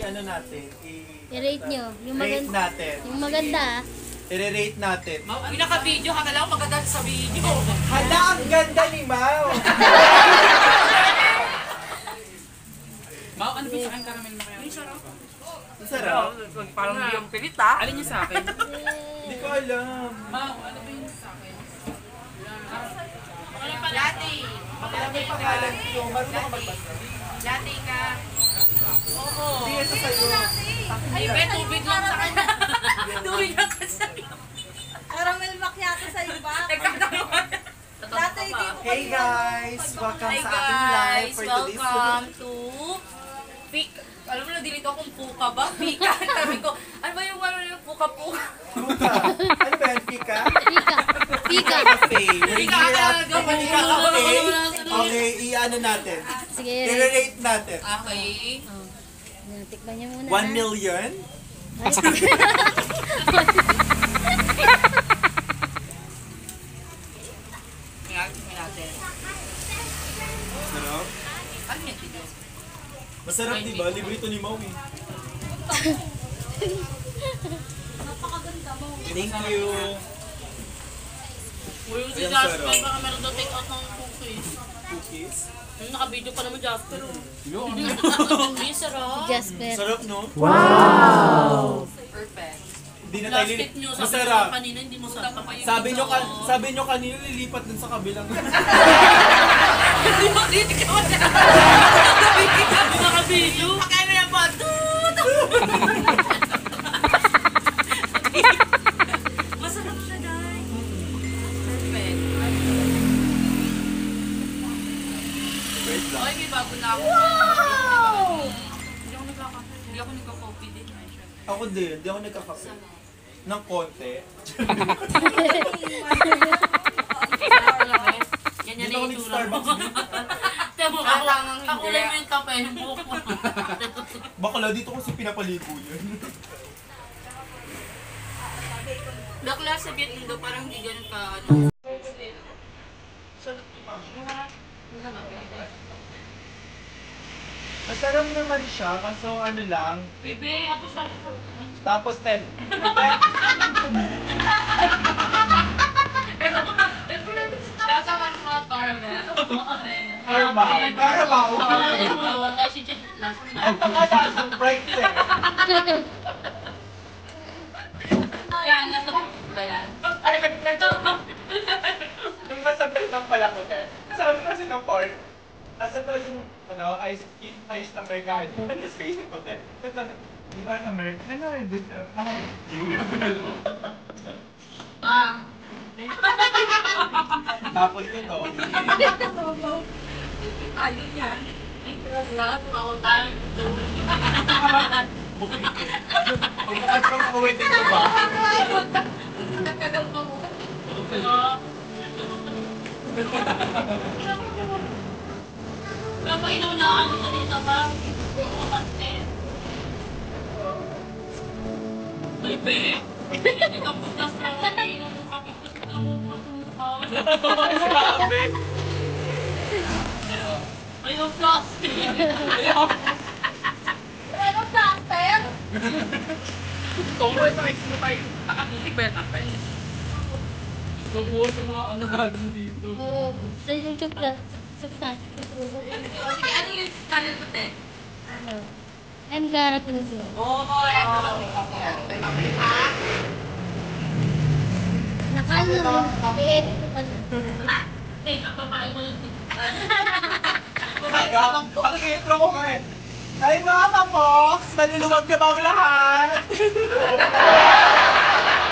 ano natin, I-rate nyo. Yung rate maganda. natin. Yung maganda. I-rate natin. Pinaka-video ka na lang, maganda sa video. Hala, ang ganda ni Mau! Mau, ano ba sa akin caramel na kaya? Ang sarap. Parang hindi yung pilit ha? Alin niya sa akin? Hindi ko alam. Mau, ano ba yung sa akin? Latte. Baka may pangalan ko. Marunong ka magbasa. Latte ka. Oo. Hindi ito sa'yo. Ay, may tubig lang sa akin. Tubig lang sa'yo. Caramel macchiato sa iba. Latte hindi mo Hey guys! Welcome Hi sa ating live guys! for today's Welcome to Pik. Alam mo na, dilito akong puka ba? Pika. Sabi ko, ano ba yung puka-puka? Puka. Ano ba yan? Pika? Pika. Pika. Cafe. We're Pika here at talaga. Pika Cafe. Okay, i-ano natin. Sige, rate. I-rate natin. Okay. Oh. Tikman nyo muna. 1 million? Tingnan natin. Sarap. Ano yan, Tito? Masarap diba? Libre ito ni Maui. Thank you. Uy, si Ayan, Jasper, sarap. baka meron daw take out ng cookies. Cookies. Yung naka-video pa naman Jasper. Yun. Hindi, sarap. Jasper. Sarap no? Perfect. Hindi na tayo Plastic nyo, sabi Masarap. nyo kanina, hindi mo sarap. Sabi nyo kanina lilipat dun sa kabilang. Hindi mo, hindi ka mo na. Naka-video. Pakain mo yan po. Masarap siya, guys. Perfect. Wait lang. Okay, may bago na ako. Wow! Hindi ako nagka-copy din. Ako din, di ako nagkakape. Ng konti. Yan Hindi yan ako yung itsura mo. nag-Starbucks. Temo, kakulay mo yung kape, yung buhok mo. Bakla, dito ko si pinapaligo yun. Bakla, sabihin mo daw parang hindi ganun ka, ano. Masarap naman siya, kaso ano lang. Bebe, ako sa... Tapos 10. Nasa ka mga caramel. Carabao. Wala si Jen. Ang pangalan ng bright set. Ayan, nasa ba yan? Ay, nung nasa lang pala ko eh. Sabi kasi ng porn. Asa to yung, ano, ice na mercado. Ano space ko eh. Di ba na mercado? Ano yun dito? Tapos ito. Ayun yan. Lahat ako tayo. Pagkakas kang kuwit ito ba? Nagkagal pa mo. Napainom na ako sa dito ba? Bebe! Ikaw putas na nainom mo kami. Grabe! Ayun, plastic! Ano plaster? Kung mo ito, mo tayo. Ikbet natin. Nabuo sa mga ano natin dito. Oo. Sa YouTube na. Ano yung channel ko, te? Ano? I'm gonna do it. Nakano lang. Ang intro ko eh. Ay mga kapox! Maluluwag ka ba ang lahat?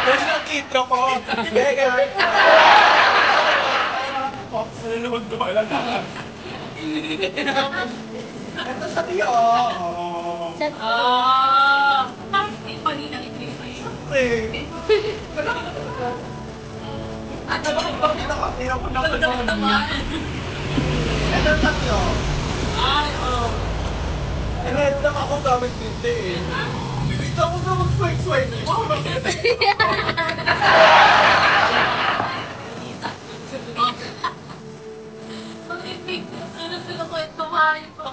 Yan ang intro ko. Hey guys! Ay mga kapox! Maluluwag ka ba ang lahat? Ito sa tiyo. Siyempre. Ano ba kung bakit nakatira ko na ko naman? Ito sa tiyo. Red lang ako gamit dito eh. Dito ako na mag-swipe-swipe. Ano sila ko ito, mahal ko?